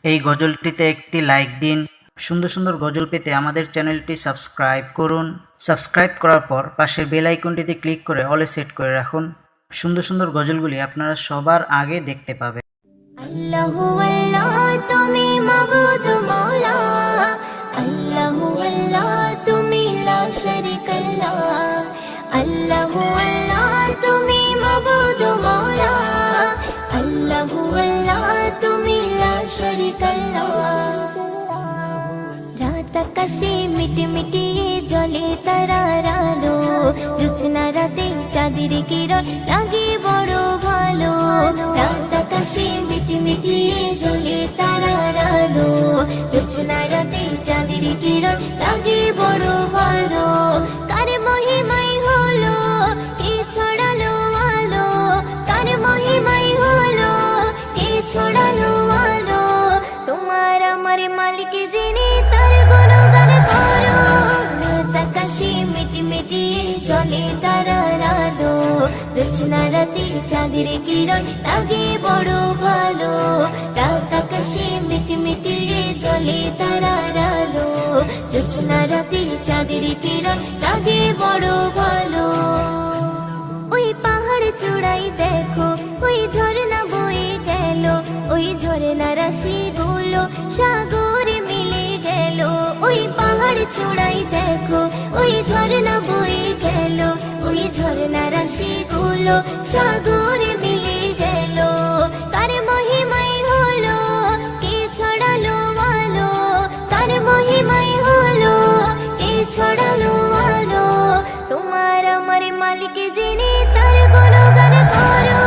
এই গজলটিতে একটি লাইক দিন। সুন্দর সুন্দর গজল পেতে আমাদের চ্যানেলটি সাবস্ক্রাইব করুন। সাবস্ক্রাইব করার পর পাশের বেল আইকনটিতে ক্লিক করে অলে সেট করে রাখুন। সুন্দর সুন্দর গজলগুলি আপনারা সবার আগে দেখতে পাবেন। আল্লাহু আল্লাহ তুমি মাবুদ মওলা, আল্লাহু আল্লাহ তুমি লা শারীকা লাহ, আল্লাহু আল্লাহ তুমি মাবুদ মওলা, আল্লাহু আল্লাহ তুমি লা শারীকা লাহ। রাত আকাশে মিটমিটি জ্বলে তারার আলো, জোছনা রাতে চাঁদের কিরণ লাগে বড় ভালো। রাত আকাশে মিটমিটি জ্বলে তারার আলো, জোছনা রাতে চাঁদের কিরণ লাগে বড় ভালো। কার মহিমাই হলো কে ছড়ালো আলো, কার মহিমাই হলো কে ছড়ালো আলো। তোমার আমার মালিক যিনি তার গুণগান করো। রাত আকাশে মিটমিটি জ্বলে তারার আলো, জোছনা রাতে চাঁদের কিরণ লাগে বড় ভালো। রাত আকাশে মিটমিটি জ্বলে তারার আলো, জোছনা রাতে চাঁদের কিরণ লাগে বড় ভালো। ওই পাহাড় চূড়াই দেখো ওই ঝর্ণা বয়ে গেল, ওই ঝর্ণা রাশি গুলো সাগরে মিলে গেল। ওই পাহাড় চূড়াই দেখো ওই ঝর্ণা বয়ে গেল, ওই ঝর্ণা রাশি গুলো সাগরে মিলে গেল। কার মহিমাই হলো কে ছড়ালো আলো, কার মহিমাই হলো কে ছড়ালো আলো। তোমার আমার মালিক যিনি তার গুণগান করো।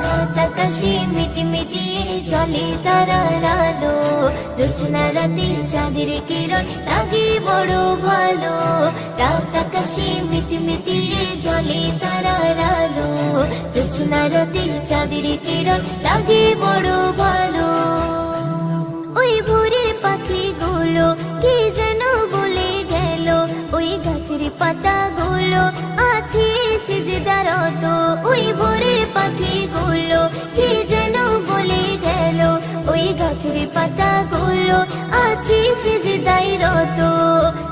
রাত আকাশে মিটমিটি জ্বলে তারার আলো, জোছনা রাতে চাঁদের কিরণ লাগে বড় ভালো। রাত আকাশে মিটমিটি জ্বলে তারার আলো, জোছনা রাতে চাঁদের কিরণ লাগে বড় ভালো। ওই ভোরের পাখিগুলো কি যেন বলে গেল, ওই গাছের পাতাগুলো আছে সিজদারত। ওই ভোরের পাখিগুলো কি যেন বলে গেল, ওই গাছের পাতাগুলো আছে সিজদারত।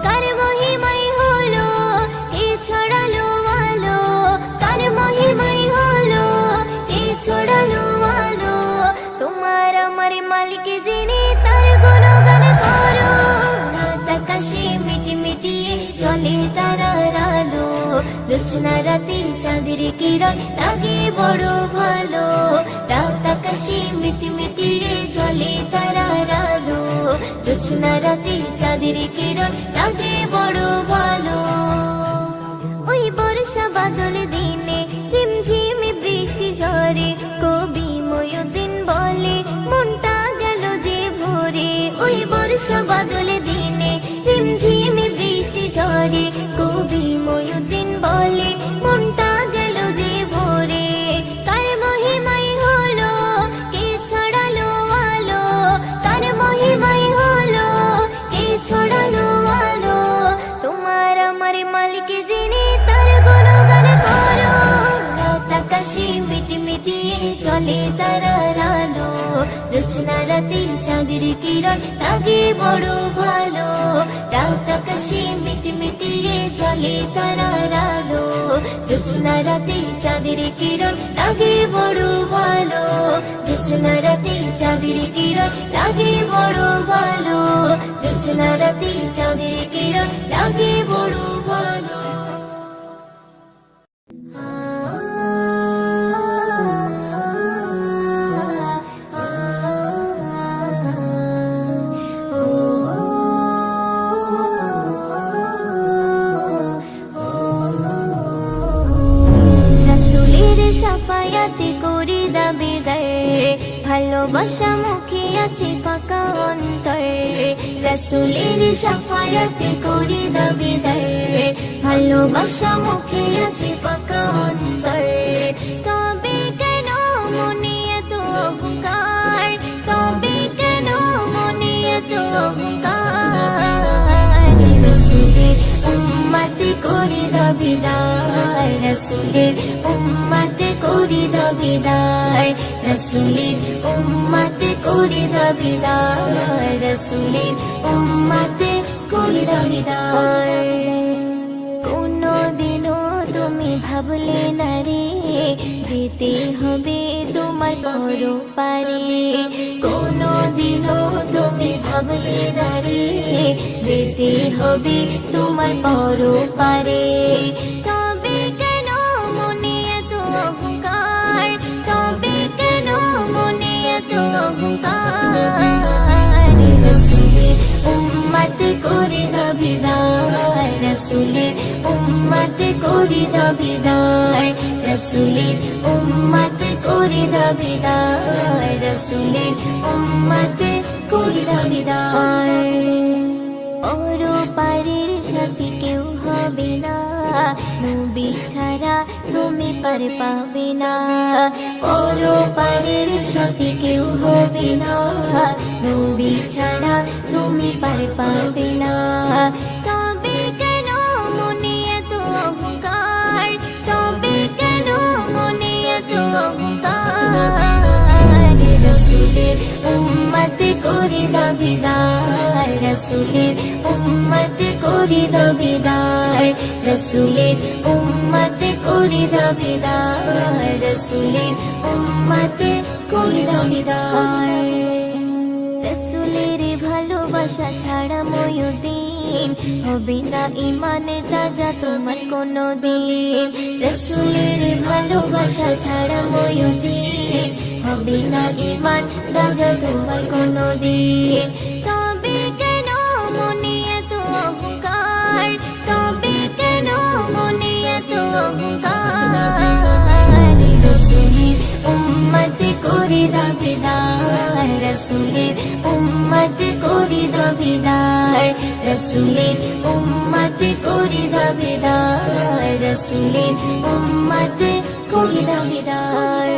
কার মহিমাই হলো কে ছড়ালো আলো, কার মহিমাই হলো কে ছড়ালো আলো। তোমার আমার মালিক যিনি তার গুণগান করো। রাত আকাশে মিটমিটি জ্বলে তারার আলো, জোছনা রাতে চাঁদের কিরণ লাগে বড় ভালো। রাত আকাশে মিটমিটি জ্বলে তারার আলো, জোছনা রাতে চাঁদের কিরণ লাগে বড় ভালো। ওই বর্ষা বাদল দিনে রিমঝিমে বৃষ্টি ঝরে, কবি ময়ূরদিন বলে মনটা গেল যে ভরে। ওই বর্ষা বাদল দিনে রিমঝিমে বৃষ্টি ঝরে, কবি ময়ূরদিন বলে মনটা গেল যে ভরে। কার মহিমাই হলো কে ছড়ালো আলো, কার মহিমাই হলো কে ছড়ালো আলো। তোমার আমার মালিক যিনি তার গুণগান করো। রাত আকাশে মিটমিটি জ্বলে তারার আলো, জোছনা রাতে চাঁদের কিরণ লাগে বড় ভালো। রাত আকাশে মিটমিটি জ্বলে তারার আলো, জোছনা রাতে চাঁদের কিরণ লাগে বড় ভালো। জোছনা রাতে চাঁদের কিরণ লাগে বড় ভালো, জোছনা রাতে চাঁদের কিরণ লাগে বড় ভালো। সাফায়াতে করি দাবিদার, ভালোবাসা মুখে আছে ফাঁকা অন্তর। রাসূলের সাফায়াতে করি দাবিদার, ভালোবাসা মুখে আছে ফাঁকা অন্তর। তবে কেন মনে এত অহংকার, তবে কেন মনে এত অহংকার। রাসূলের উম্মতে করি দাবিদার, রাসূলের উম্মতে করি দাবিদার, রাসূলের উম্মতে করি দাবিদার রাসূলের উম্মতে করি দাবিদার কোনদিনও তুমি ভাবলে না রে যেতে হবে তোমার পরপারে কোনদিনও তুমি ভাবলে না রে যেতে হবে তোমার পরপারে তবে কেন মনে এত অহংকার তবে কেন মনে এত অহংকার রাসূলের উম্মতে করি দাবিদার রাসূলের উম্মতে করি দাবিদার রাসূলের উম্মতে করি দাবিদার রাসূলের উম্মতে করি দাবিদার পরপারের সাথী কেউ হবে না নবী ছাড়া তুমি পার পাবে না পরপারের সাথী কেউ হবে না নবী ছাড়া তুমি পার পাবে না তবে কেন মনে এত অহংকার তবে কেন মনে এত অহংকার রাসূলের উম্মতে করি দাবিদার রাসূলের উম্মতে করি দাবিদার রাসূলের উম্মতে করি দাবিদার রাসূলের উম্মতে করি দাবিদার রাসূলের ভালোবাসা ছাড়া ময়ূদিন হবে না ইমানে তাজা তোমার কোনো দিন রাসূলের ভালোবাসা ছাড়া ময়ূদিন হবে না ইমান তাজা তোমার কোনো দিন তবে কেন মনে এত অহংকার তবে কেন মনে এত অহংকার রাসূলের উম্মতে করি দাবিদার রাসূলের উম্মতে করি দাবিদার রাসূলের উম্মতে করি দাবিদার রাসূলের উম্মতে করি দাবিদার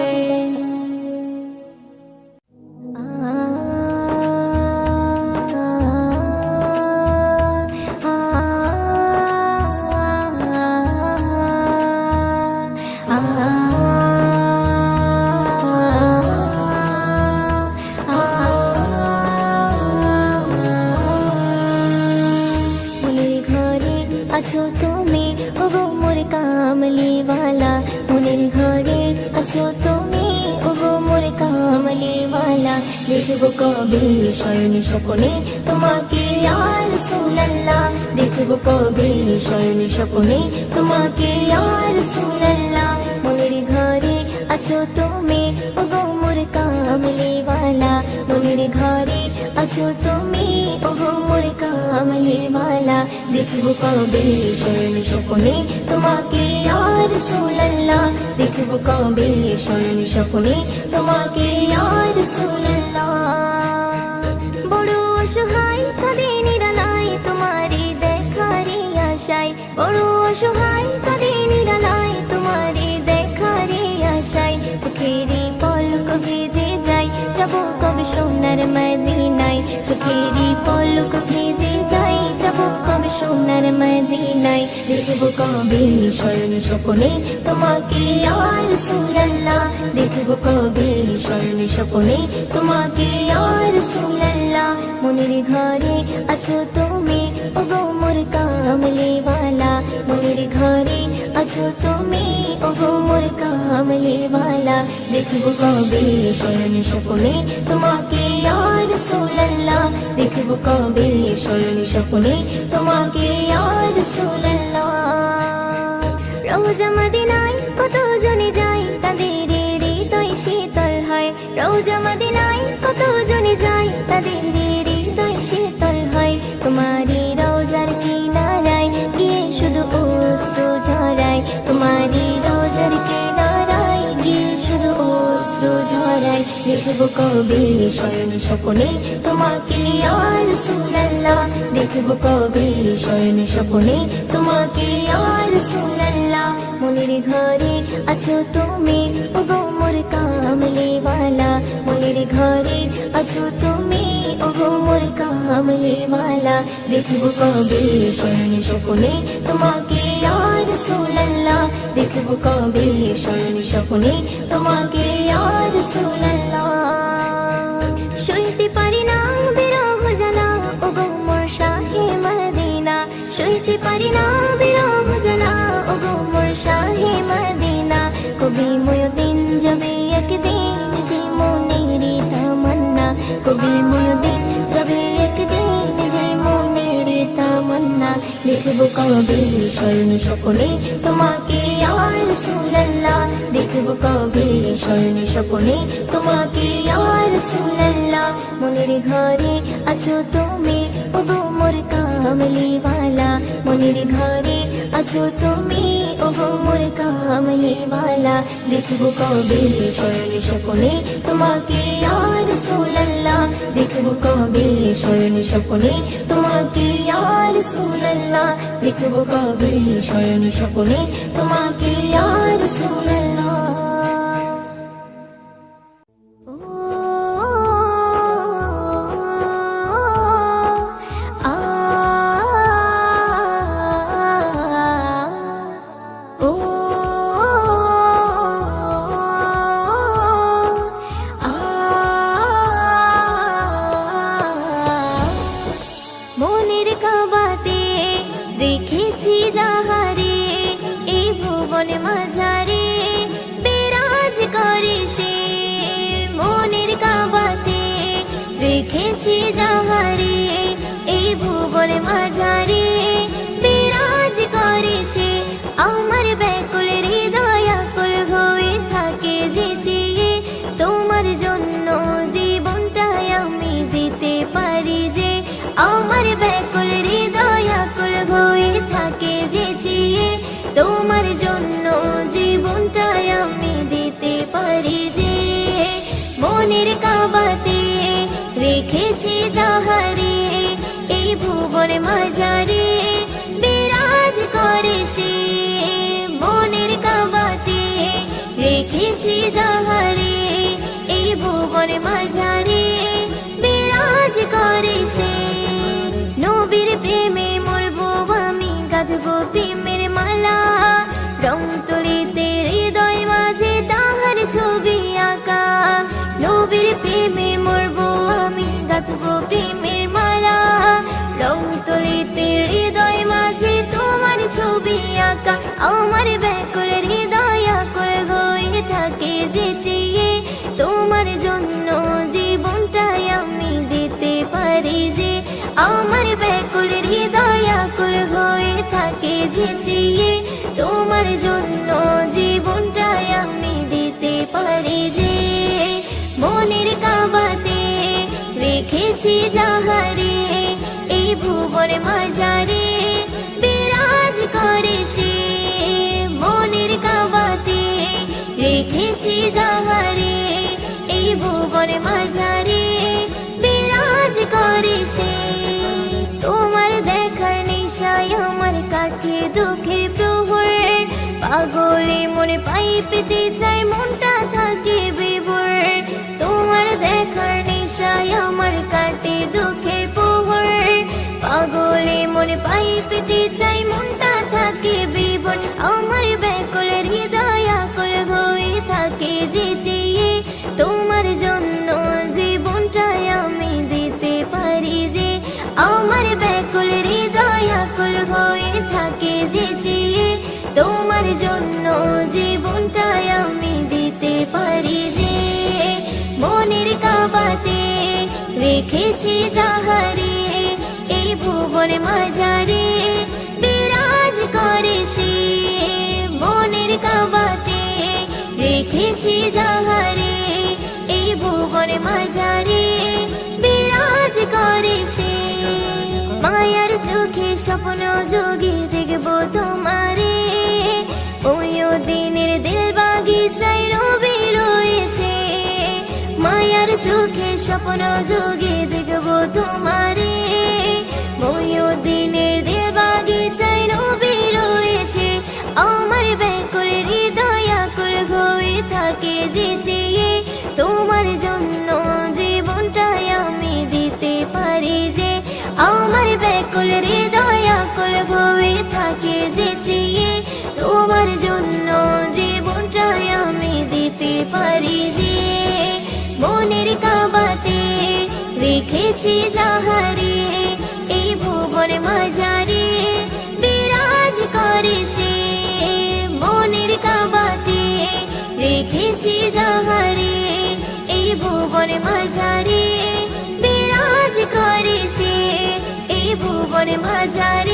আছো তুমি ওগো মোর কামলিওয়ালা মনের ঘরে আছো তুমি ওগো মোর কামলিওয়ালা দেখবো কবে শয়ন স্বপ্নে তোমাকে ইয়া রাসূলুল্লাহ দেখবো কবে শয়ন স্বপ্নে তোমাকে ইয়া রাসূলুল্লাহ মনের ঘরে আছো তুমি ওগো মোর কামলিওয়ালা মনের ঘরে আছো তুমি ওগো মোর কামলিওয়ালা দেখবো কবে শয়ন স্বপ্নে তোমাকে ইয়া রাসূলুল্লাহ দেখবো কবে শয়ন স্বপ্নে তোমাকে ইয়া রাসূলুল্লাহ বড় অসহায় কাঁদে নিরালায় তোমারি দেখারি আশায় বড় অসহায় কাঁদে নিরালায় তোমারি দেখারি আশায় চোখেরই পলক ভিজে যায় যাবো কবে সোনার মদিনায় চোখেরই পলক ভিজে যায় যাবো কবে সোনার মদিনায় দেখবো কবে শয়ন স্বপ্নে তোমাকে ইয়া রাসূলুল্লাহ দেখবো কবে শয়ন স্বপ্নে তোমাকে ইয়া রাসূলুল্লাহ মনের ঘরে আছো তুমি ওগো মোর কামলিওয়ালা মনের ঘরে আছো তুমি ওগো মোর কামলিওয়ালা দেখবো কবে শয়ন স্বপ্নে তোমাকে ইয়া রাসূলুল্লাহ দেখবো কবে শয়ন স্বপ্নে তোমাকে ইয়া রাসূলুল্লাহ রওজা মদিনায় কত জনে যায় তাদের হৃদয় শীতল হয় রওজা মদিনায় কত জনে যায় তাদের হৃদয় শীতল হয় তোমারি রওজার কিনারায় গিয়ে শুধু অশ্রু ঝরায় তোমারি রওজার কিনারায় গিয়ে শুধু অশ্রু ঝরায় দেখবো কবে শয়ন স্বপ্নে তোমাকে ইয়া রাসূলুল্লাহ দেখবো কবে শয়ন স্বপ্নে তোমাকে ইয়া রাসূলুল্লাহ মনের ঘরে আছো তুমি ওগো মোর কামলিওয়ালা মনের ঘরে আছো তুমি ওগো মোর কামলিওয়ালা দেখবো কবে শয়ন স্বপ্নে তোমাকে ইয়া রাসূলুল্লাহ দেখবো কবে শয়ন স্বপ্নে তোমাকে ইয়া রাসূলুল্লাহ দিন যাবে একদিন যে মনের তামান্না দেখবো কবে স্বর্ণ স্বপ্নে তোমাকে ইয়া রাসূলুল্লাহ দেখবো কবে স্বর্ণ স্বপ্নে তোমাকে ইয়া রাসূলুল্লাহ মনের ঘরে আছো তুমি ওগো মোর কামলিওয়ালা মনের ঘরে আছো তুমি ওগো মোর কামলিওয়ালা দেখবো কবে স্বর্ণ স্বপ্নে তোমাকে ইয়া রাসূলুল্লাহ দেখবো কবে স্বর্ণ স্বপ্নে তোমাকে ইয়া রাসূলুল্লাহ দেখবো কবে স্বর্ণ স্বপ্নে তোমাকে ইয়া রাসূলুল্লাহ মনের কাবাতে রেখেছি যাহারে এই ভুবন মাঝারে বিরাজ করে সে মনের কাবাতে রেখেছি যাহারে এই ভুবন মাঝারে বিরাজ করে সে আমার ব্যাকুল হৃদয় আকুল হয়ে থাকে যে চেয়ে তোমার জন্য জীবনটাই আমি দিতে পারি যে আমার ব্যাকুল হৃদয় আকুল হয়ে থাকে যে চেয়ে তোমার জন্য জীবনটাই আমি দিতে পারি যে মনের কাবাতে রেখেছি যাহারে এই ভুবন মাঝারে বিরাজ করে সে মনের কাবাতে রেখেছি যাহারে এই ভুবন মাঝারে বিরাজ করে সে নবীর প্রেমে মরবো আমি গাঁথবো প্রেমের মালা রং তুলিতে হৃদয় মাঝে তাহার ছবি আঁকা নবীর প্রেমে মরবো আমি গাঁথবো প্রেমের মালা রং তুলিতে হৃদয় মাঝে তোমার ছবি আঁকা আমার ব্যাকুল হৃদয় আকুল হয়ে থাকে যে চেয়ে তোমার জন্য জীবনটাই আমি দিতে পারি যে আমার ব্যাকুল হৃদয় আকুল হয়ে থাকে যে চেয়ে তোমার জন্য জীবনটাই আমি দিতে পারি যে মনের কাবাতে রেখেছি যাহারে এই ভুবন মাঝারে বিরাজ করে সে মনের কাবাতে রেখেছি যাহারে এই ভুবন মাঝারে বিরাজ করে সে তোমার দেখার নেশায় আমার কাটে দুঃখের প্রহর পাগলে মনে পাই পেতে চাই মনটা থাকে বিভোর তোমার দেখার নেশায় আমার কাটে দুঃখের প্রহর পাগলে মনে পাই পেতে চাই মনটা থাকে বিভোর আমার ব্যাকুল হৃদয় আকুল হয়ে থাকে যে চেয়ে তোমার জন্য জীবনটাই আমি দিতে পারি যে আমার ব্যাকুল হৃদয় আকুল হয়ে থাকে যে চেয়ে তোমার জন্য জীবনটাই আমি দিতে পারি যে মনের কাবাতে রেখেছি যাহারে এই ভুবন মাঝারে বিরাজ করে সে মনের কাবাতে রেখেছি যাহারে এই ভুবন মাঝারে বিরাজ করে সে মায়ার চোখে স্বপ্ন যোগে দেখবো তোমারে ওই দিনের দিল বাগিচায় নবী রয়েছে মায়ার চোখে স্বপ্ন যোগে দেখবো তোমারে ওই দিনের দিল বাগিচায় নবী রয়েছে আমার ব্যাকুল হৃদয় আকুল হয়ে থাকে যে চেয়ে তোমার জন্য জীবনটাই আমি দিতে পারি যে আমার ব্যাকুল হৃদয় আকুল হয়ে থাকে যে চেয়ে তোমার জন্য জীবনটাই আমি দিতে পারি যে মনের কাবাতে রেখেছি যাহারে এই ভুবন মাঝারে বিরাজ করে সে মনের কাবাতে রেখেছি যাহারে এই ভুবন মাঝারে পর মাঝারি